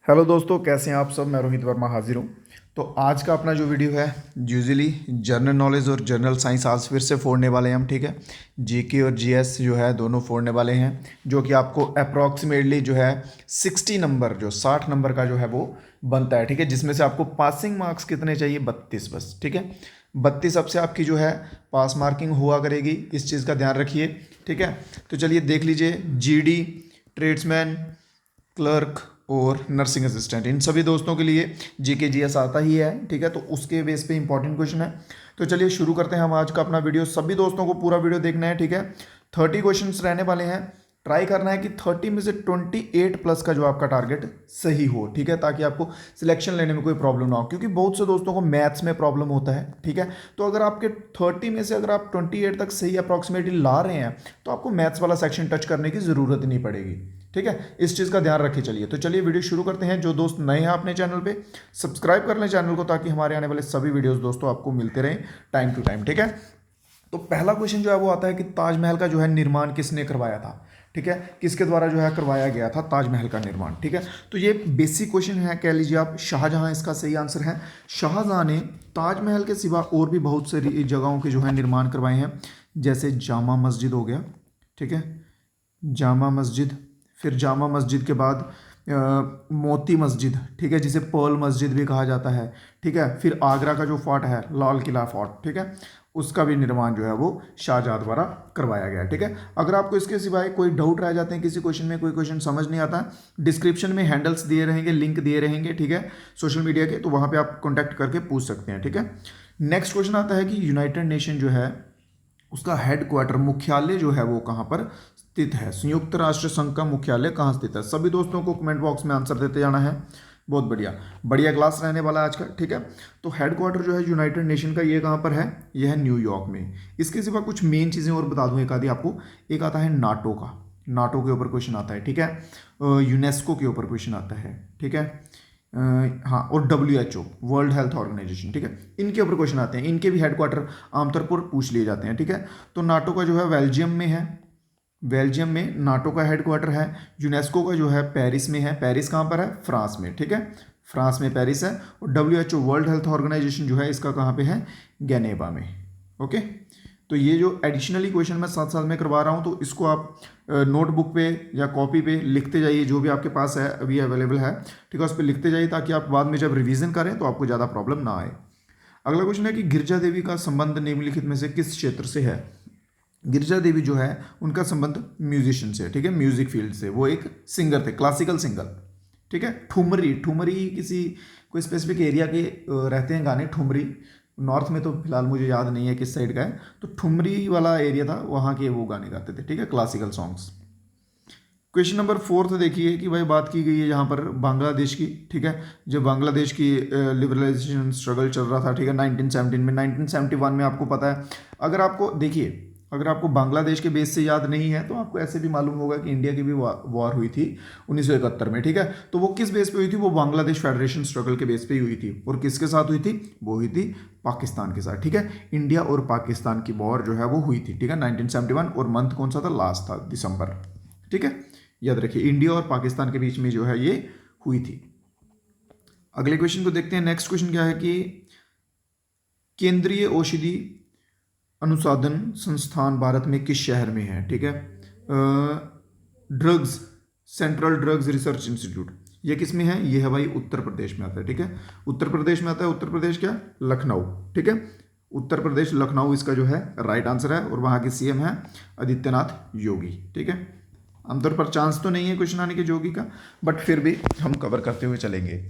Hello दोस्तों, कैसे हैं आप सब। मैं रोहित वर्मा हाजिर हूँ। तो आज का अपना जो वीडियो है, यूजुअली जनरल नॉलेज और जनरल साइंस आज फिर से फोड़ने वाले हैं हम। ठीक है, जीके और जीएस जो है दोनों फोड़ने वाले हैं, जो कि आपको अप्रॉक्सीमेटली जो है 60 नंबर, जो 60 नंबर का जो है वो बनता है। ठीक है, जिसमें से आपको पासिंग मार्क्स कितने चाहिए? 32 बस। ठीक है, 32 अब से आपकी जो है पास मार्किंग हुआ करेगी, इस चीज़ का ध्यान रखिए। ठीक है, तो चलिए देख लीजिए, जीडी, ट्रेड्समैन, क्लर्क और नर्सिंग असिस्टेंट, इन सभी दोस्तों के लिए जीके जीएस आता ही है। ठीक है, तो उसके बेस पे इंपॉर्टेंट क्वेश्चन है। तो चलिए शुरू करते हैं हम आज का अपना वीडियो। सभी दोस्तों को पूरा वीडियो देखना है। ठीक है, 30 क्वेश्चंस रहने वाले हैं। ट्राई करना है कि 30 में से 28 प्लस का जो आपका टारगेट सही हो। ठीक है, ताकि आपको सिलेक्शन लेने में कोई प्रॉब्लम ना हो, क्योंकि बहुत से दोस्तों को मैथ्स में प्रॉब्लम होता है। ठीक है, तो अगर आपके 30 में से अगर आप 28 तक सही अप्रॉक्सीमेटली ला रहे हैं, तो आपको मैथ्स वाला सेक्शन टच करने की ज़रूरत नहीं पड़ेगी। ठीक है, इस चीज़ का ध्यान रखिए। चलिए तो चलिए वीडियो शुरू करते हैं। जो दोस्त नए हैं अपने चैनल पे, सब्सक्राइब कर लें चैनल को, ताकि हमारे आने वाले सभी वीडियोस दोस्तों आपको मिलते रहें टाइम टू टाइम। ठीक है, तो पहला क्वेश्चन जो है वो आता है कि ताजमहल का जो है निर्माण किसने करवाया था? ठीक है, किसके द्वारा जो है करवाया गया था ताजमहल का निर्माण? ठीक है, तो ये बेसिक क्वेश्चन है, कह लीजिए आप शाहजहां इसका सही आंसर है। शाहजहां ने ताजमहल के सिवा और भी बहुत सारी जगहों के जो है निर्माण करवाए हैं, जैसे जामा मस्जिद हो गया। ठीक है, जामा मस्जिद, फिर जामा मस्जिद के बाद मोती मस्जिद, ठीक है, जिसे पर्ल मस्जिद भी कहा जाता है। ठीक है, फिर आगरा का जो फोर्ट है, लाल किला फोर्ट, ठीक है, उसका भी निर्माण जो है वो शाहजहां द्वारा करवाया गया। ठीक है, अगर आपको इसके सिवाय कोई डाउट रह जाते हैं किसी क्वेश्चन में, कोई क्वेश्चन समझ नहीं आता, डिस्क्रिप्शन में हैंडल्स दिए रहेंगे, लिंक दिए रहेंगे। ठीक है, सोशल मीडिया के, तो वहाँ पे आप कॉन्टैक्ट करके पूछ सकते हैं। ठीक है, नेक्स्ट क्वेश्चन आता है कि यूनाइटेड नेशन जो है उसका हेडक्वार्टर, मुख्यालय जो है वो कहाँ पर स्थित है? संयुक्त राष्ट्र संघ का मुख्यालय कहाँ स्थित है? सभी दोस्तों को कमेंट बॉक्स में आंसर देते जाना है। बहुत बढ़िया, बढ़िया क्लास रहने वाला है आज का। ठीक है, तो हेडक्वार्टर जो है यूनाइटेड नेशन का, ये कहाँ पर है? यह है न्यूयॉर्क में। इसके सिवा कुछ मेन चीज़ें और बता दूँ एक आधी आपको। एक आता है नाटो का, नाटो के ऊपर क्वेश्चन आता है। ठीक है, यूनेस्को के ऊपर क्वेश्चन आता है। ठीक है, हाँ, और WHO, वर्ल्ड हेल्थ ऑर्गेनाइजेशन। ठीक है, इनके ऊपर क्वेश्चन आते हैं, इनके भी हेडक्वार्टर आमतौर पर पूछ लिए जाते हैं। ठीक है, तो नाटो का जो है बेल्जियम में है, बेल्जियम में नाटो का हेडक्वार्टर है। यूनेस्को का जो है पेरिस में है। पेरिस कहाँ पर है? फ्रांस में। ठीक है, फ्रांस में पेरिस है। और WHO, वर्ल्ड हेल्थ ऑर्गेनाइजेशन जो है, इसका कहाँ पे है? गेनेवा में। ओके, तो ये जो एडिशनली क्वेश्चन मैं साथ साथ में करवा रहा हूँ, तो इसको आप नोटबुक पे या कॉपी पे लिखते जाइए, जो भी आपके पास है अभी अवेलेबल है। ठीक है, उस पर लिखते जाइए, ताकि आप बाद में जब रिवीजन करें तो आपको ज़्यादा प्रॉब्लम ना आए। अगला क्वेश्चन है कि गिरजा देवी का संबंध निम्नलिखित में से किस क्षेत्र से है? गिरजा देवी जो है उनका संबंध म्यूजिशियन से। ठीक है, म्यूजिक फील्ड से, वो एक सिंगर थे, क्लासिकल सिंगर। ठीक है, ठुमरी, ठुमरी किसी कोई स्पेसिफिक एरिया के रहते हैं गाने, ठुमरी। नॉर्थ में तो फिलहाल मुझे याद नहीं है किस साइड का है, तो ठुमरी वाला एरिया था, वहाँ के वो गाने गाते थे। ठीक है, क्लासिकल सॉन्ग्स। क्वेश्चन नंबर 4 देखिए कि भाई बात की गई है यहाँ पर बांग्लादेश की। ठीक है, जब बांग्लादेश की लिबरलाइजेशन स्ट्रगल चल रहा था, ठीक है, 1917 में, 1971 में, आपको पता है। अगर आपको देखिए, अगर आपको बांग्लादेश के बेस से याद नहीं है, तो आपको ऐसे भी मालूम होगा कि इंडिया की भी वॉर हुई थी 1971 में। ठीक है, तो वो किस बेस पे हुई थी? वो बांग्लादेश फेडरेशन स्ट्रगल के बेस पे ही हुई थी। और किसके साथ हुई थी? वो हुई थी पाकिस्तान के साथ। ठीक है, इंडिया और पाकिस्तान की वॉर जो है वो हुई थी। ठीक है, 1971, और मंथ कौन सा था? लास्ट था, दिसंबर। ठीक है, याद रखिए, इंडिया और पाकिस्तान के बीच में जो है ये हुई थी। अगले क्वेश्चन को देखते हैं। नेक्स्ट क्वेश्चन क्या है कि केंद्रीय औषधि अनुसंधान संस्थान भारत में किस शहर में है? ठीक है, drugs, central drugs research institute, ये किस में है? ये है भाई उत्तर प्रदेश में आता है। ठीक है, उत्तर प्रदेश में आता है। उत्तर प्रदेश क्या? लखनऊ। ठीक है, उत्तर प्रदेश लखनऊ इसका जो है राइट आंसर है। और वहाँ के CM है आदित्यनाथ योगी। ठीक है, आमतौर पर चांस तो नहीं है क्वेश्चन आने के योगी का, बट फिर भी हम कवर करते हुए चलेंगे।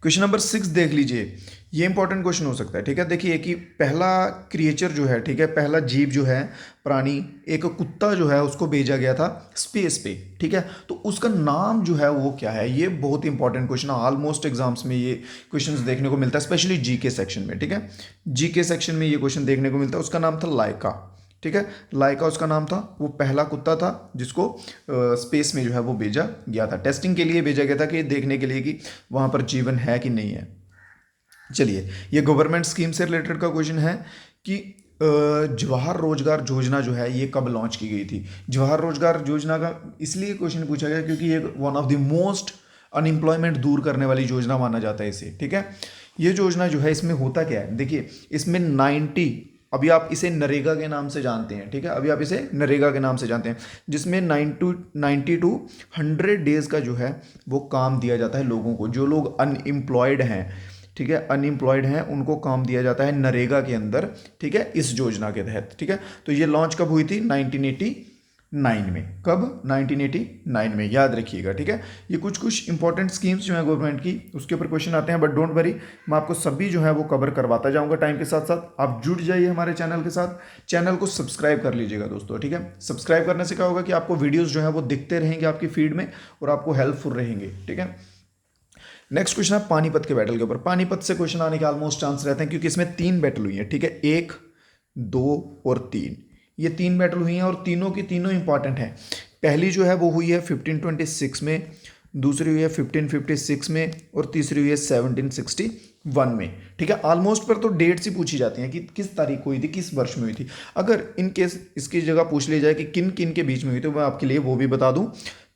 क्वेश्चन नंबर 6 देख लीजिए, ये इंपॉर्टेंट क्वेश्चन हो सकता है। ठीक है, देखिए कि पहला क्रिएचर जो है, ठीक है, पहला जीव जो है, प्राणी, एक कुत्ता जो है, उसको भेजा गया था स्पेस पे। ठीक है, तो उसका नाम जो है वो क्या है? ये बहुत इंपॉर्टेंट क्वेश्चन है, ऑलमोस्ट एग्जाम्स में ये क्वेश्चंस देखने को मिलता है, स्पेशली जीके सेक्शन में। ठीक है, जीके सेक्शन में ये क्वेश्चन देखने को मिलता है। उसका नाम था लाइका। ठीक है, लाइका उसका नाम था। वो पहला कुत्ता था जिसको स्पेस में जो है वो भेजा गया था, टेस्टिंग के लिए भेजा गया था, कि देखने के लिए कि वहाँ पर जीवन है कि नहीं है। चलिए, ये गवर्नमेंट स्कीम से रिलेटेड का क्वेश्चन है कि जवाहर रोजगार योजना जो है ये कब लॉन्च की गई थी? जवाहर रोजगार योजना का इसलिए क्वेश्चन पूछा गया क्योंकि ये one of the most unemployment दूर करने वाली योजना माना जाता है इसे, ठीक है। ये योजना जो है इसमें होता क्या है, देखिए इसमें 90, अभी आप इसे नरेगा के नाम से जानते हैं, ठीक है, अभी आप इसे नरेगा के नाम से जानते हैं, जिसमें 90 टू 100 डेज का जो है वो काम दिया जाता है लोगों को, जो लोग अनएम्प्लॉयड हैं, ठीक है, अनएम्प्लॉयड हैं उनको काम दिया जाता है नरेगा के अंदर, ठीक है, इस योजना के तहत, ठीक है। तो ये लॉन्च कब हुई थी, 1989 में, कब, 1989 में, याद रखिएगा, ठीक है। ये कुछ इंपॉर्टेंट स्कीम्स जो हैं गवर्नमेंट की, उसके ऊपर क्वेश्चन आते हैं, बट डोंट वरी, मैं आपको सभी जो है वो कवर करवाता जाऊंगा टाइम के साथ साथ। आप जुड़ जाइए हमारे चैनल के साथ, चैनल को सब्सक्राइब कर लीजिएगा दोस्तों, ठीक है। सब्सक्राइब करने से क्या होगा कि आपको वीडियोज़ जो है वो दिखते रहेंगे आपकी फीड में और आपको हेल्पफुल रहेंगे, ठीक है। नेक्स्ट क्वेश्चन है पानीपत के बैटल के ऊपर। पानीपत से क्वेश्चन आने के ऑलमोस्ट चांस रहते हैं, क्योंकि इसमें 3 बैटल हुई है, ठीक है, 1, 2 और 3, ये 3 बैटल हुई हैं और तीनों की तीनों इंपॉर्टेंट हैं। पहली जो है वो हुई है 1526 में, दूसरी हुई है 1556 में और तीसरी हुई है 1761 में, ठीक है। ऑलमोस्ट पर तो डेट्स ही पूछी जाती हैं कि किस तारीख को हुई थी, किस वर्ष में हुई थी। अगर इन केस इसकी जगह पूछ ली जाए कि किन किन के बीच में हुई तो मैं आपके लिए वो भी बता दूं।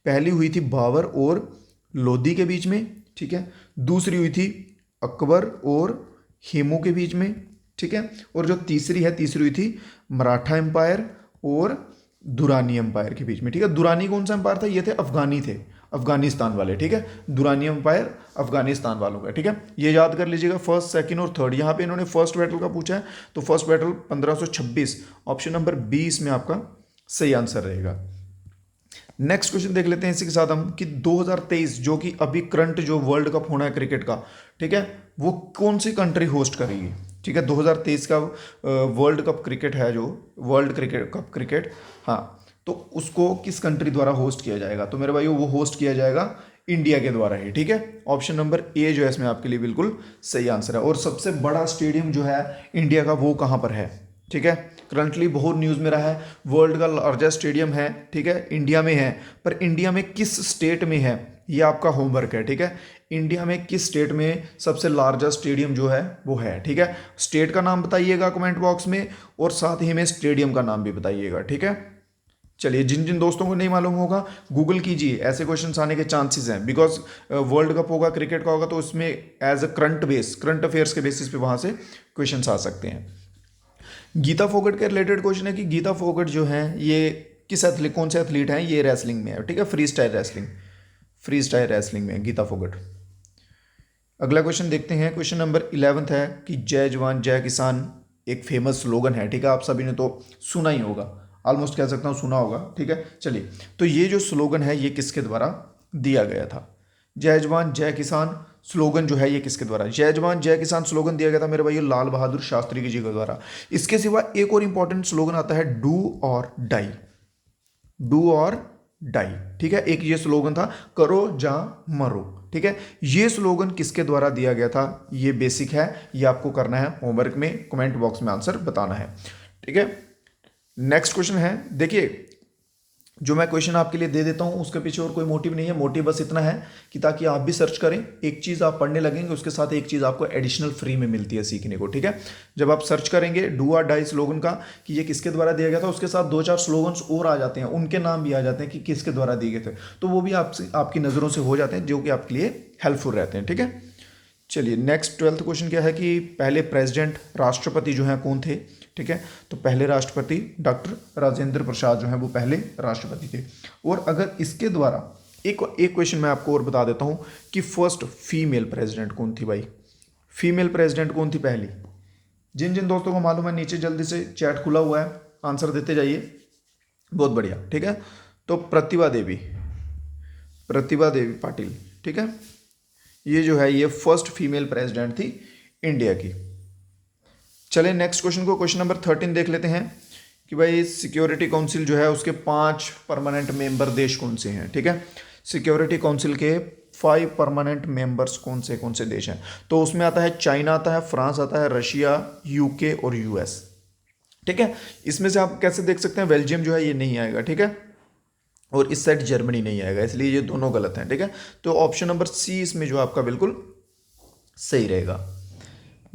पहली हुई थी बाबर और लोधी के बीच में, ठीक है। दूसरी हुई थी अकबर और हेमू के बीच में, ठीक है। और जो तीसरी हुई थी मराठा एम्पायर और दुरानी एम्पायर के बीच में, ठीक है। दुरानी कौन सा एम्पायर था, ये थे अफगानी, थे अफगानिस्तान वाले, ठीक है। दुरानी एम्पायर अफगानिस्तान वालों का, ठीक है, ये याद कर लीजिएगा। फर्स्ट, सेकंड और थर्ड, यहाँ पे इन्होंने फर्स्ट बैटल का पूछा है, तो फर्स्ट बैटल 1526, ऑप्शन नंबर 20 में आपका सही आंसर रहेगा। नेक्स्ट क्वेश्चन देख लेते हैं इसी के साथ हम कि 2023 जो कि अभी करंट जो वर्ल्ड कप होना है क्रिकेट का, ठीक है, वो कौन सी कंट्री होस्ट करेगी, ठीक है। 2023 का वर्ल्ड कप क्रिकेट है, जो वर्ल्ड क्रिकेट कप क्रिकेट, हाँ, तो उसको किस कंट्री द्वारा होस्ट किया जाएगा, तो मेरे भाई वो होस्ट किया जाएगा इंडिया के द्वारा ही, ठीक है। ऑप्शन नंबर ए जो है इसमें आपके लिए बिल्कुल सही आंसर है। और सबसे बड़ा स्टेडियम जो है इंडिया का वो कहाँ पर है, ठीक है, करंटली बहुत न्यूज़ में रहा है, वर्ल्ड का लार्जेस्ट स्टेडियम है, ठीक है, इंडिया में है, पर इंडिया में किस स्टेट में है, ये आपका होमवर्क है, ठीक है। इंडिया में किस स्टेट में सबसे लार्जेस्ट स्टेडियम जो है वो है, ठीक है। स्टेट का नाम बताइएगा कमेंट बॉक्स में और साथ ही में स्टेडियम का नाम भी बताइएगा, ठीक है। चलिए, जिन जिन दोस्तों को नहीं मालूम होगा गूगल कीजिए, ऐसे क्वेश्चन आने के चांसेस हैं, बिकॉज वर्ल्ड कप होगा, क्रिकेट का होगा, तो उसमें एज अ करंट अफेयर्स के बेसिस पे वहाँ से क्वेश्चन आ सकते हैं। गीता फोगट के रिलेटेड क्वेश्चन है कि गीता फोगट जो है ये किस एथलीट, कौन से एथलीट हैं, ये रेसलिंग में है, ठीक है, फ्री स्टाइल रेसलिंग में गीता फोगट। अगला क्वेश्चन देखते हैं, क्वेश्चन नंबर 11 है कि जय जवान जय किसान एक फेमस स्लोगन है, ठीक है, आप सभी ने तो सुना ही होगा, ऑलमोस्ट कह सकता हूँ सुना होगा, ठीक है। चलिए, तो ये जो स्लोगन है ये किसके द्वारा दिया गया था, जय जवान जय किसान स्लोगन जो है ये किसके द्वारा, जय जवान जय किसान स्लोगन दिया गया था मेरे भाई लाल बहादुर शास्त्री जी के द्वारा। इसके सिवा एक और इंपॉर्टेंट स्लोगन आता है डू और डाई, डू और डाई, ठीक है, एक ये स्लोगन था करो जा मरो, ठीक है। ये स्लोगन किसके द्वारा दिया गया था, ये बेसिक है, ये आपको करना है होमवर्क में, कमेंट बॉक्स में आंसर बताना है, ठीक है। नेक्स्ट क्वेश्चन है, देखिए जो मैं क्वेश्चन आपके लिए दे देता हूं उसके पीछे और कोई मोटिव नहीं है, मोटिव बस इतना है कि ताकि आप भी सर्च करें, एक चीज़ आप पढ़ने लगेंगे उसके साथ एक चीज़ आपको एडिशनल फ्री में मिलती है सीखने को, ठीक है। जब आप सर्च करेंगे डू और डाई स्लोगन का कि ये किसके द्वारा दिया गया था, उसके साथ 2-4 स्लोगन्स और आ जाते हैं, उनके नाम भी आ जाते हैं कि किसके द्वारा दिए गए थे, तो वो भी आपकी नज़रों से हो जाते हैं, जो कि आपके लिए हेल्पफुल रहते हैं, ठीक है। चलिए, नेक्स्ट 12th क्वेश्चन क्या है कि पहले प्रेसिडेंट राष्ट्रपति जो हैं कौन थे, ठीक है। तो पहले राष्ट्रपति डॉक्टर राजेंद्र प्रसाद जो हैं वो पहले राष्ट्रपति थे। और अगर इसके द्वारा एक क्वेश्चन मैं आपको और बता देता हूं कि फर्स्ट फीमेल प्रेसिडेंट कौन थी भाई, फीमेल प्रेसिडेंट कौन थी पहली, जिन जिन दोस्तों को मालूम है नीचे जल्दी से चैट खुला हुआ है, आंसर देते जाइए, बहुत बढ़िया, ठीक है। तो प्रतिभा देवी पाटिल, ठीक है, ये जो है ये फर्स्ट फीमेल प्रेसिडेंट थी इंडिया की। चलें नेक्स्ट क्वेश्चन को, क्वेश्चन नंबर 13 देख लेते हैं कि भाई सिक्योरिटी काउंसिल जो है उसके 5 परमानेंट मेंबर देश कौन से हैं, ठीक है। सिक्योरिटी काउंसिल के 5 परमानेंट मेंबर्स कौन से देश हैं, तो उसमें आता है चाइना, आता है फ्रांस, आता है रशिया, यूके और यूएस, ठीक है। इसमें से आप कैसे देख सकते हैं बेल्जियम जो है ये नहीं आएगा, ठीक है, और इस साइड जर्मनी नहीं आएगा, इसलिए ये दोनों गलत हैं, ठीक है। तो ऑप्शन नंबर सी इसमें जो आपका बिल्कुल सही रहेगा।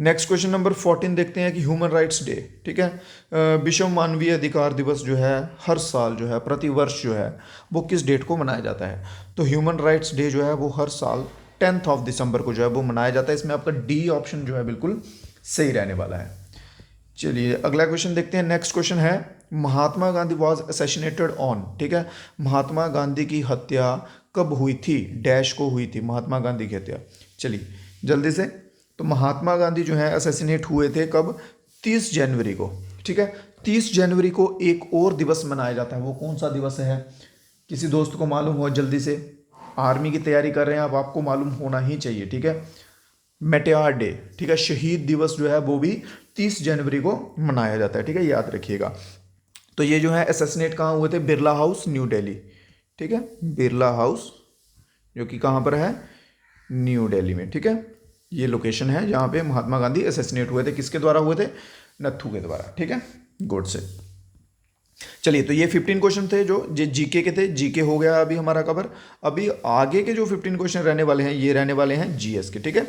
नेक्स्ट क्वेश्चन नंबर 14 देखते हैं कि ह्यूमन राइट्स डे, ठीक है, विश्व मानवीय अधिकार दिवस जो है हर साल जो है प्रतिवर्ष जो है वो किस डेट को मनाया जाता है। तो ह्यूमन राइट्स डे जो है वो हर साल 10 दिसंबर को जो है वो मनाया जाता है। इसमें आपका डी ऑप्शन जो है बिल्कुल सही रहने वाला है। चलिए अगला क्वेश्चन देखते हैं। नेक्स्ट क्वेश्चन है Mahatma Gandhi was assassinated on, ठीक है, महात्मा गांधी की हत्या कब हुई थी, डैश को हुई थी महात्मा गांधी की हत्या। चलिए जल्दी से, तो महात्मा गांधी जो है असैसिनेट हुए थे कब, 30 जनवरी को, ठीक है। 30 जनवरी को एक और दिवस मनाया जाता है, वो कौन सा दिवस है, किसी दोस्त को मालूम हो जल्दी से, आर्मी की तैयारी कर रहे हैं आप, आपको मालूम होना ही चाहिए, ठीक है। मेटेआर डे, ठीक है, शहीद दिवस जो है वो भी 30 जनवरी को मनाया जाता है, ठीक है, याद रखिएगा। तो ये जो है असैसिनेट कहाँ हुए थे, बिरला हाउस न्यू दिल्ली, ठीक है, बिरला हाउस जो कि कहाँ पर है, न्यू दिल्ली में, ठीक है। ये लोकेशन है जहाँ पे महात्मा गांधी असैसिनेट हुए थे, किसके द्वारा हुए थे, नथु के द्वारा, ठीक है, गोडसे। चलिए तो ये 15 क्वेश्चन थे जो जीके के थे, जीके हो गया अभी हमारा कवर। अभी आगे के जो 15 क्वेश्चन रहने वाले हैं ये रहने वाले हैं जीएस के, ठीक है।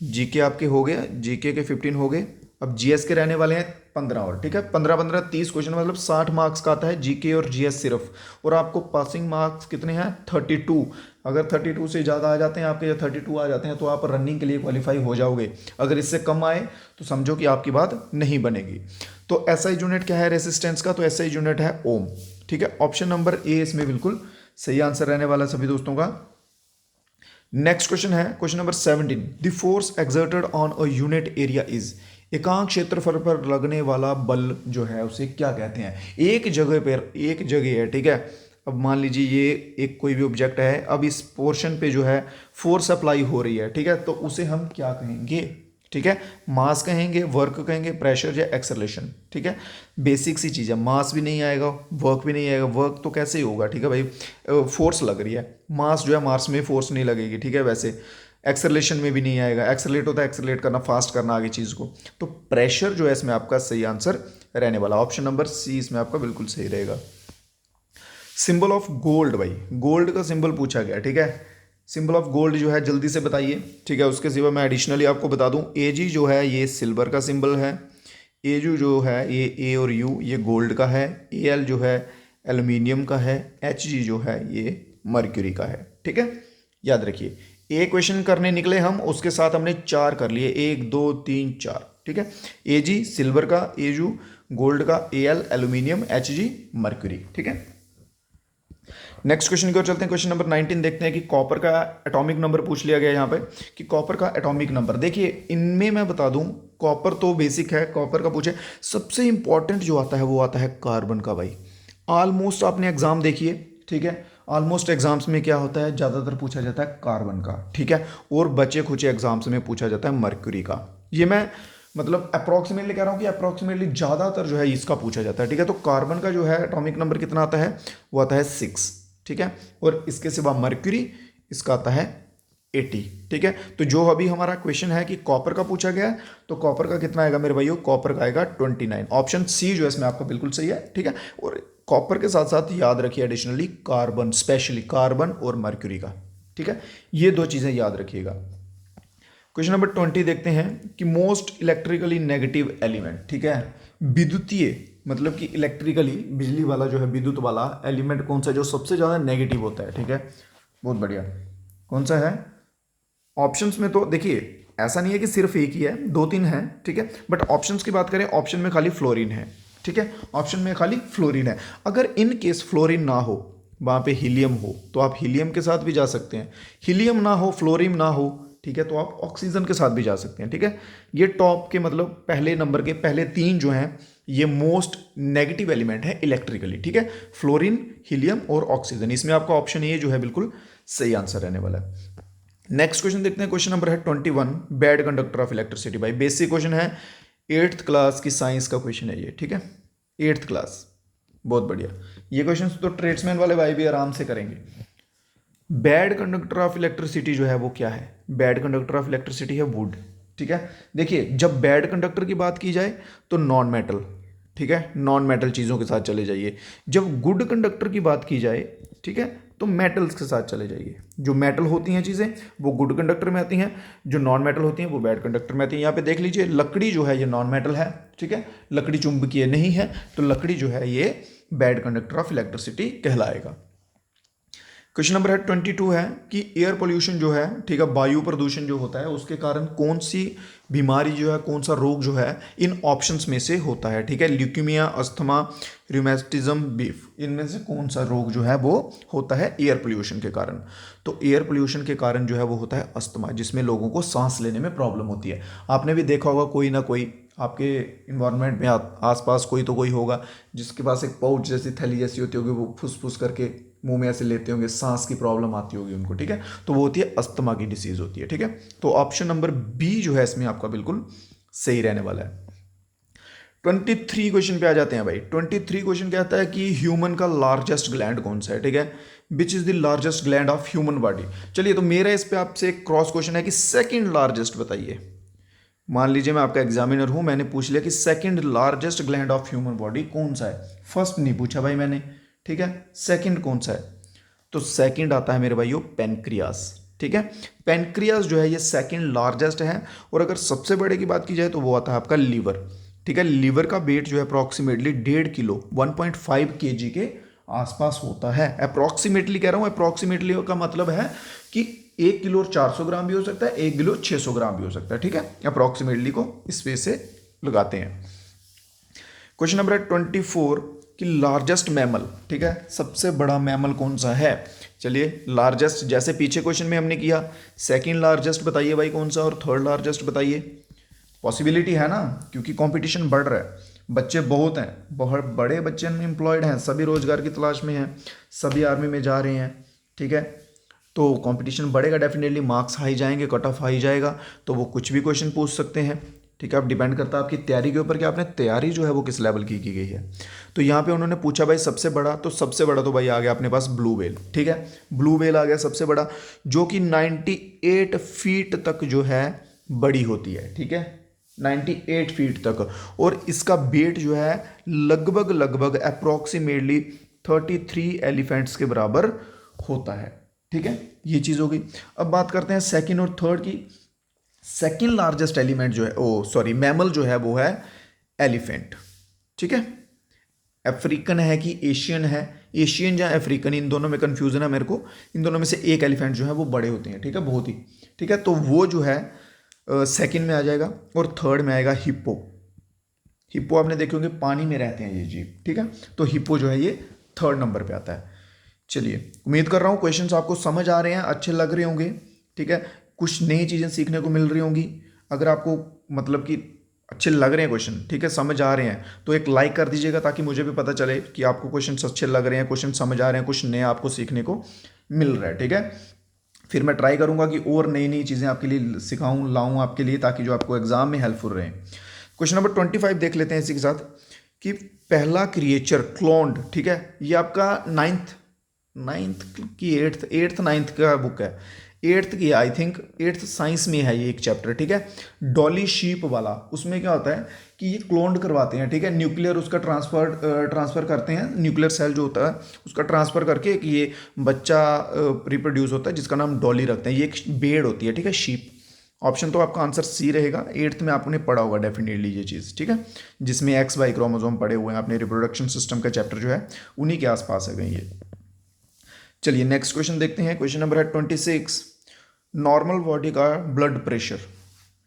जीके आपके हो गए, जीके के 15 हो गए, अब जीएस के रहने वाले हैं 15 और, ठीक है। 15 30 क्वेश्चन मतलब 60 मार्क्स का आता है जीके और जीएस सिर्फ, और आपको पासिंग मार्क्स कितने हैं, 32। अगर 32 से ज़्यादा आ जाते हैं आपके, या 32 आ जाते हैं तो आप रनिंग के लिए क्वालिफाई हो जाओगे। अगर इससे कम आए तो समझो कि आपकी बात नहीं बनेगी। तो एसआई यूनिट क्या है रेसिस्टेंस का, तो एसआई यूनिट है ओम, ठीक है। ऑप्शन नंबर ए इसमें बिल्कुल सही आंसर रहने वाला सभी दोस्तों का। नेक्स्ट क्वेश्चन है question number 17, the force exerted on a unit area is, एकांक क्षेत्रफल पर लगने वाला बल जो है उसे क्या कहते हैं। एक जगह पर, एक जगह है, ठीक है। अब मान लीजिए ये एक कोई भी ऑब्जेक्ट है, अब इस पोर्शन पे जो है फोर्स अप्लाई हो रही है, ठीक है, तो उसे हम क्या कहेंगे, ठीक है, मास कहेंगे, वर्क कहेंगे, प्रेशर या एक्सेलरेशन, ठीक है। बेसिक सी चीज़ है, मास भी नहीं आएगा, वर्क भी नहीं आएगा, वर्क तो कैसे ही होगा, ठीक है भाई, फोर्स लग रही है, मास जो है मास में फोर्स नहीं लगेगी, ठीक है। वैसे एक्सेलरेशन में भी नहीं आएगा, एक्सेलरेट होता है एक्सेलरेट करना, फास्ट करना आगे चीज़ को, तो प्रेशर जो है इसमें आपका सही आंसर रहने वाला, ऑप्शन नंबर सी इसमें आपका बिल्कुल सही रहेगा। सिंबल ऑफ गोल्ड, भाई गोल्ड का सिंबल पूछा गया, ठीक है, सिंबल ऑफ गोल्ड जो है जल्दी से बताइए, ठीक है। उसके सिवा मैं एडिशनली आपको बता दूं, एजी जो है ये सिल्वर का सिंबल है, एजू जो है ये ए और यू ये गोल्ड का है, एल जो है एल्युमिनियम का है, एच जी जो है ये मर्क्यूरी का है, ठीक है, याद रखिए। एक क्वेश्चन करने निकले हम, उसके साथ हमने 4 कर लिए, 1 2 3 4, ठीक है। एजी सिल्वर का, एजू गोल्ड का, L aluminium, H G mercury, ठीक है। नेक्स्ट क्वेश्चन की ओर चलते हैं। क्वेश्चन नंबर 19 देखते हैं कि कॉपर का एटॉमिक नंबर पूछ लिया गया यहाँ पे, कि कॉपर का एटॉमिक नंबर। देखिए इनमें मैं बता दूं, कॉपर तो बेसिक है, कॉपर का पूछे, सबसे इंपॉर्टेंट जो आता है वो आता है कार्बन का, भाई। ऑलमोस्ट आपने एग्जाम देखिए, ठीक है, ऑलमोस्ट एग्जाम्स में क्या होता है, ज़्यादातर पूछा जाता है कार्बन का, ठीक है, और बचे खुचे एग्जाम्स में पूछा जाता है मर्क्यूरी का। ये मैं मतलब अप्रॉक्सीमेटली कह रहा हूँ कि अप्रॉक्सीमेटली ज़्यादातर जो है इसका पूछा जाता है, ठीक है। तो कार्बन का जो है एटॉमिक नंबर कितना आता है, वो आता है 6, ठीक है, और इसके सिवा मर्क्यूरी इसका आता है 80, ठीक है। तो जो अभी हमारा क्वेश्चन है कि कॉपर का पूछा गया है, तो कॉपर का कितना आएगा मेरे भाइयों, कॉपर का आएगा 29, ऑप्शन सी जो है इसमें आपका बिल्कुल सही है, ठीक है। और कॉपर के साथ साथ याद रखिए एडिशनली कार्बन, स्पेशली कार्बन और मर्क्यूरी का, ठीक है, ये 2 चीज़ें याद रखिएगा। क्वेश्चन नंबर 20 देखते हैं कि मोस्ट इलेक्ट्रिकली नेगेटिव एलिमेंट, ठीक है, विद्युतीय मतलब कि इलेक्ट्रिकली बिजली वाला जो है विद्युत वाला एलिमेंट कौन सा जो सबसे ज़्यादा नेगेटिव होता है, ठीक है, बहुत बढ़िया, कौन सा है। ऑप्शंस में तो देखिए ऐसा नहीं है कि सिर्फ एक ही है, 2-3 हैं, ठीक है, बट ऑप्शंस की बात करें, ऑप्शन में खाली फ्लोरीन है, ठीक है, ऑप्शन में खाली फ्लोरीन है। अगर इन केस फ्लोरीन ना हो, वहाँ पे हीलियम हो, तो आप हीलियम के साथ भी जा सकते हैं, हीलियम ना हो, फ्लोरीन ना हो, ठीक है, तो आप ऑक्सीजन के साथ भी जा सकते हैं, ठीक है। ये टॉप के मतलब पहले नंबर के पहले 3 जो हैं ये मोस्ट नेगेटिव एलिमेंट है इलेक्ट्रिकली, ठीक है, फ्लोरीन, हीलियम और ऑक्सीजन। इसमें आपका ऑप्शन ए जो है बिल्कुल सही आंसर रहने वाला है। नेक्स्ट क्वेश्चन देखते हैं, क्वेश्चन नंबर है 21, बैड कंडक्टर ऑफ इलेक्ट्रिसिटी। भाई बेसिक क्वेश्चन है, 8th क्लास की साइंस का क्वेश्चन है ये, ठीक है, 8th क्लास, बहुत बढ़िया। ये क्वेश्चन तो ट्रेड्समैन वाले भाई भी आराम से करेंगे। बैड कंडक्टर ऑफ इलेक्ट्रिसिटी जो है वो क्या है, बैड कंडक्टर ऑफ इलेक्ट्रिसिटी है वुड, ठीक है। देखिए जब बैड कंडक्टर की बात की जाए तो नॉन मेटल, ठीक है, नॉन मेटल चीज़ों के साथ चले जाइए। जब गुड कंडक्टर की बात की जाए, ठीक है, तो मेटल्स के साथ चले जाइए। जो मेटल होती हैं चीज़ें वो गुड कंडक्टर में आती हैं, जो नॉन मेटल होती हैं वो बैड कंडक्टर में आती हैं। यहाँ पे देख लीजिए लकड़ी जो है ये नॉन मेटल है, ठीक है, लकड़ी चुंबकीय नहीं है, तो लकड़ी जो है ये बैड कंडक्टर ऑफ इलेक्ट्रिसिटी कहलाएगा। क्वेश्चन नंबर है 22 है कि एयर पोल्यूशन जो है, ठीक है, वायु प्रदूषण जो होता है उसके कारण कौन सी बीमारी जो है, कौन सा रोग जो है इन ऑप्शंस में से होता है, ठीक है, ल्यूकीमिया, अस्थमा, रूमेटिज्म, बीफ, इनमें से कौन सा रोग जो है वो होता है एयर पोल्यूशन के कारण। तो एयर पोल्यूशन के कारण जो है वो होता है अस्थमा, जिसमें लोगों को सांस लेने में प्रॉब्लम होती है। आपने भी देखा होगा कोई ना कोई आपके इन्वायरमेंट में आसपास कोई तो कोई होगा जिसके पास एक पाउच जैसी थैली जैसी होती होगी, वो फुस फुस करके मुंह में ऐसे लेते होंगे, सांस की प्रॉब्लम आती होगी उनको, ठीक है, तो वो होती है अस्थमा की डिसीज होती है, ठीक है। तो ऑप्शन नंबर बी जो है इसमें आपका बिल्कुल सही रहने वाला है। 23 क्वेश्चन पे आ जाते हैं भाई। 23 क्वेश्चन कहता है कि ह्यूमन का लार्जेस्ट ग्लैंड कौन सा है, ठीक है, which is the largest gland of human body. चलिए, तो मेरा इस पे आपसे एक क्रॉस क्वेश्चन है कि सेकंड लार्जेस्ट बताइए। मान लीजिए मैं आपका एग्जामिनर हूं, मैंने पूछ लिया कि second largest gland of human body कौन सा है। फर्स्ट नहीं पूछा भाई मैंने, ठीक है, सेकंड कौन सा है, तो सेकंड आता है मेरे भाइयों पेनक्रियास, ठीक है। पेनक्रियास जो है ये सेकंड लार्जेस्ट है। और अगर सबसे बड़े की बात की जाए तो वो आता है आपका लीवर, ठीक है। लीवर का वेट जो है अप्रॉक्सीमेटली 1.5 किलो 1.5 kg के आसपास होता है। अप्रॉक्सीमेटली कह रहा हूं, अप्रॉक्सीमेटली का मतलब है कि 1 किलो और 400 ग्राम भी हो सकता है, 1 किलो 600 ग्राम भी हो सकता है, ठीक है। अप्रॉक्सीमेटली को इस वे से लगाते हैं। क्वेश्चन नंबर 24 कि लार्जेस्ट मैमल, ठीक है, सबसे बड़ा मैमल कौन सा है। चलिए, लार्जेस्ट जैसे पीछे क्वेश्चन में हमने किया, सेकंड लार्जेस्ट बताइए भाई कौन सा, और थर्ड लार्जेस्ट बताइए। पॉसिबिलिटी है ना, क्योंकि कंपटीशन बढ़ रहा है, बच्चे बहुत हैं, बहुत बड़े बच्चे एम्प्लॉयड हैं, सभी रोजगार की तलाश में हैं, सभी आर्मी में जा रहे हैं, ठीक है। तो कंपटीशन बढ़ेगा, डेफिनेटली मार्क्स हाई जाएंगे, कट ऑफ हाई जाएगा, तो वो कुछ भी क्वेश्चन पूछ सकते हैं, ठीक है। अब डिपेंड करता है आपकी तैयारी के ऊपर कि आपने तैयारी जो है वो किस लेवल की गई है। तो यहाँ पे उन्होंने पूछा भाई सबसे बड़ा, तो सबसे बड़ा तो भाई आ गया अपने पास ब्लू व्हेल, ठीक है, ब्लू व्हेल आ गया सबसे बड़ा, जो कि 98 फीट तक जो है बड़ी होती है, ठीक है, 98 फीट तक। और इसका वेट जो है लगभग लगभग अप्रॉक्सीमेटली 33 एलिफेंट्स के बराबर होता है, ठीक है, ये चीज़ हो गई। अब बात करते हैं सेकंड और थर्ड की। सेकंड लार्जेस्ट एलिमेंट जो है मैमल जो है वो है एलिफेंट, ठीक है। अफ्रीकन है कि एशियन है, एशियन या अफ्रीकन, इन दोनों में कंफ्यूजन है मेरे को। इन दोनों में से एक एलिफेंट जो है वो बड़े होते हैं, ठीक है, बहुत ही, ठीक है। तो वो जो है सेकंड में आ जाएगा। और थर्ड में आएगा हिप्पो। हिप्पो आपने देखे होंगे पानी में रहते हैं ये जीव, ठीक है, तो हिप्पो जो है ये थर्ड नंबर पे आता है। चलिए, उम्मीद कर रहा हूँ क्वेश्चंस आपको समझ आ रहे हैं, अच्छे लग रहे होंगे, ठीक है, कुछ नई चीज़ें सीखने को मिल रही होंगी। अगर आपको मतलब कि अच्छे लग रहे हैं क्वेश्चन, ठीक है, समझ आ रहे हैं, तो एक लाइक कर दीजिएगा ताकि मुझे भी पता चले कि आपको क्वेश्चन अच्छे लग रहे हैं, क्वेश्चन समझ आ रहे हैं, कुछ नया आपको सीखने को मिल रहा है, ठीक है। फिर मैं ट्राई करूंगा कि और नई नई चीज़ें आपके लिए सिखाऊं, लाऊं आपके लिए, ताकि जो आपको एग्जाम में हेल्पफुल रहे। क्वेश्चन नंबर 25 देख लेते हैं इसी के साथ कि पहला क्रिएचर क्लोन्ड, ठीक है, ये आपका नाइन्थ की एट्थ नाइन्थ का बुक है, एट्थ की आई थिंक, एट्थ साइंस में है ये एक चैप्टर, ठीक है, डॉली शीप वाला। उसमें क्या होता है कि ये क्लोन्ड करवाते हैं, ठीक है, न्यूक्लियर उसका ट्रांसफ़र करते हैं, न्यूक्लियर सेल जो होता है उसका ट्रांसफ़र करके एक ये बच्चा रिप्रोड्यूस होता है जिसका नाम डॉली रखते हैं। ये एक बेड़ होती है, ठीक है, शीप। ऑप्शन तो आपका आंसर सी रहेगा। एट्थ में आपने पढ़ा होगा डेफिनेटली ये चीज़, ठीक है, जिसमें एक्स वाई क्रोमोसोम पढ़े हुए हैं आपने, रिप्रोडक्शन सिस्टम का चैप्टर जो है उन्हीं के आसपास है ये। चलिए नेक्स्ट क्वेश्चन देखते हैं। क्वेश्चन नंबर है 26। नॉर्मल बॉडी का ब्लड प्रेशर,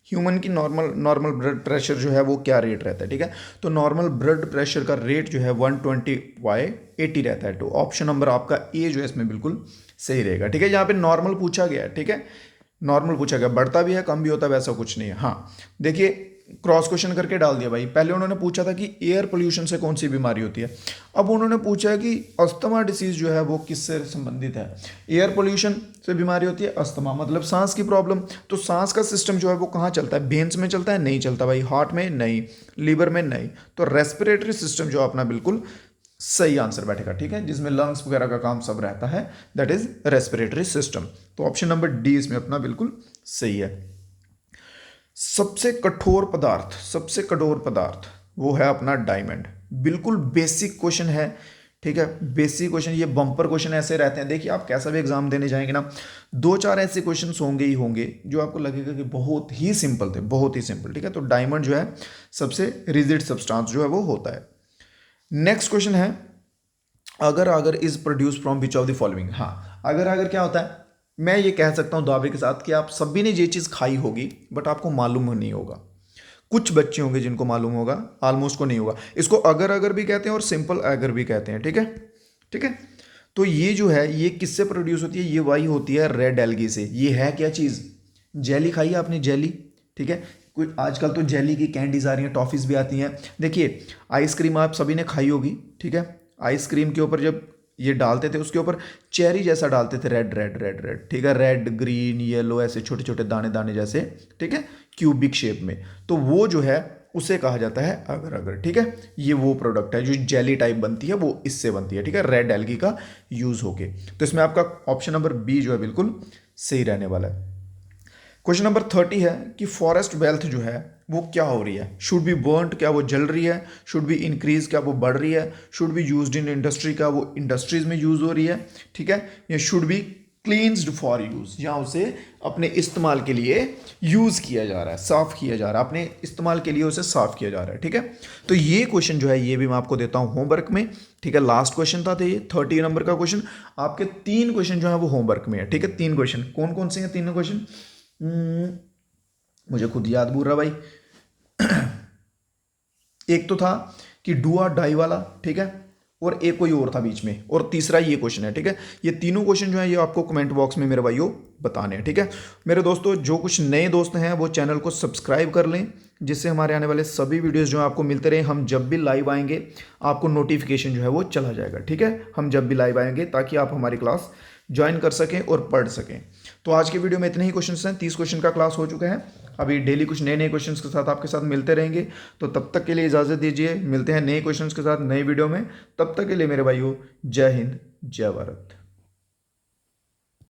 ह्यूमन की नॉर्मल ब्लड प्रेशर जो है वो क्या रेट रहता है, ठीक है। तो नॉर्मल ब्लड प्रेशर का रेट जो है 120/80 रहता है। तो ऑप्शन नंबर आपका ए जो है इसमें बिल्कुल सही रहेगा, ठीक है। यहाँ पे नॉर्मल पूछा गया है, ठीक है, नॉर्मल पूछा गया, बढ़ता भी है कम भी होता है वैसा कुछ नहीं है। हाँ देखिए, क्रॉस क्वेश्चन करके डाल दिया भाई। पहले उन्होंने पूछा था कि एयर पोल्यूशन से कौन सी बीमारी होती है, अब उन्होंने पूछा है कि अस्थमा डिसीज जो है वो किससे संबंधित है। एयर पोल्यूशन से बीमारी होती है अस्थमा, मतलब सांस की प्रॉब्लम। तो सांस का सिस्टम जो है वो कहाँ चलता है, वेन्स में चलता है, नहीं चलता भाई, हार्ट में नहीं, लीवर में नहीं, तो रेस्पिरेटरी सिस्टम जो अपना बिल्कुल सही आंसर बैठेगा, ठीक है, जिसमें लंग्स वगैरह का काम सब रहता है, दैट इज रेस्पिरेटरी सिस्टम। तो ऑप्शन नंबर डी इसमें अपना बिल्कुल सही है। सबसे कठोर पदार्थ वो है अपना डायमंड। बिल्कुल बेसिक क्वेश्चन है, ठीक है। बेसिक क्वेश्चन, ये बम्पर क्वेश्चन ऐसे रहते हैं, देखिए आप कैसा भी एग्जाम देने जाएंगे ना, 2-4 ऐसे क्वेश्चन होंगे ही होंगे जो आपको लगेगा कि बहुत ही सिंपल थे, बहुत ही सिंपल, ठीक है। तो डायमंड जो है सबसे रिजिड सब्सटेंस जो है वो होता है। नेक्स्ट क्वेश्चन है, अगर अगर is produce from which of the following. हाँ, अगर अगर क्या होता है, मैं ये कह सकता हूँ दावे के साथ कि आप सभी ने ये चीज़ खाई होगी बट आपको मालूम नहीं होगा। कुछ बच्चे होंगे जिनको मालूम होगा, ऑलमोस्ट को नहीं होगा। इसको अगर अगर भी कहते हैं और सिंपल अगर भी कहते हैं, ठीक है, ठीक है। तो ये जो है ये किससे प्रोड्यूस होती है, ये वही होती है रेड एल्गी से। ये है क्या चीज़, जेली खाई है आपने, जेली, ठीक है। कुछ आजकल तो जेली की कैंडीज आ रही हैं, टॉफीज भी आती हैं। देखिए आइसक्रीम आप सभी ने खाई होगी, ठीक है। आइसक्रीम के ऊपर जब ये डालते थे उसके ऊपर चेरी जैसा डालते थे, रेड रेड रेड रेड, ठीक है, रेड ग्रीन येलो ऐसे छोटे छोटे दाने दाने जैसे, ठीक है, क्यूबिक शेप में। तो वो जो है उसे कहा जाता है अगर अगर, ठीक है। ये वो प्रोडक्ट है जो जेली टाइप बनती है, वो इससे बनती है, ठीक है, रेड एल्गी का यूज होके। तो इसमें आपका ऑप्शन नंबर बी जो है बिल्कुल सही रहने वाला है। क्वेश्चन नंबर 30 है कि फॉरेस्ट वेल्थ जो है वो क्या हो रही है, शुड बी बर्न्ड, क्या वो जल रही है, शुड बी इंक्रीज, क्या वो बढ़ रही है, should be used in industry, क्या वो इंडस्ट्रीज में यूज हो रही है, ठीक है, या should be cleansed for use, या उसे अपने इस्तेमाल के लिए यूज किया जा रहा है, साफ किया जा रहा है, अपने इस्तेमाल के लिए उसे साफ किया जा रहा है, ठीक है। तो ये क्वेश्चन जो है ये भी मैं आपको देता हूँ होमवर्क में, ठीक है। लास्ट क्वेश्चन था, तो ये 30 नंबर का क्वेश्चन, आपके 3 क्वेश्चन जो है वो होमवर्क में है, ठीक है। 3 क्वेश्चन कौन कौन से हैं, तीनों क्वेश्चन मुझे खुद याद भूल रहा भाई। एक तो था कि डू और डाई वाला, ठीक है, और एक कोई और था बीच में, और तीसरा ये क्वेश्चन है, ठीक है। ये तीनों क्वेश्चन जो है ये आपको कमेंट बॉक्स में मेरे भाइयों बताने हैं, ठीक है। मेरे दोस्तों जो कुछ नए दोस्त हैं वो चैनल को सब्सक्राइब कर लें, जिससे हमारे आने वाले सभी वीडियोस जो है आपको मिलते रहे। हम जब भी लाइव आएंगे आपको नोटिफिकेशन जो है वो चला जाएगा, ठीक है, हम जब भी लाइव आएंगे, ताकि आप हमारी क्लास ज्वाइन कर सकें और पढ़ सकें। तो आज की वीडियो में इतने ही क्वेश्चन हैं, 30 क्वेश्चन का क्लास हो चुका है। अभी डेली कुछ नए नए क्वेश्चंस के साथ आपके साथ मिलते रहेंगे। तो तब तक के लिए इजाज़त दीजिए, मिलते हैं नए क्वेश्चंस के साथ नए वीडियो में। तब तक के लिए मेरे भाइयों, जय हिंद, जय भारत।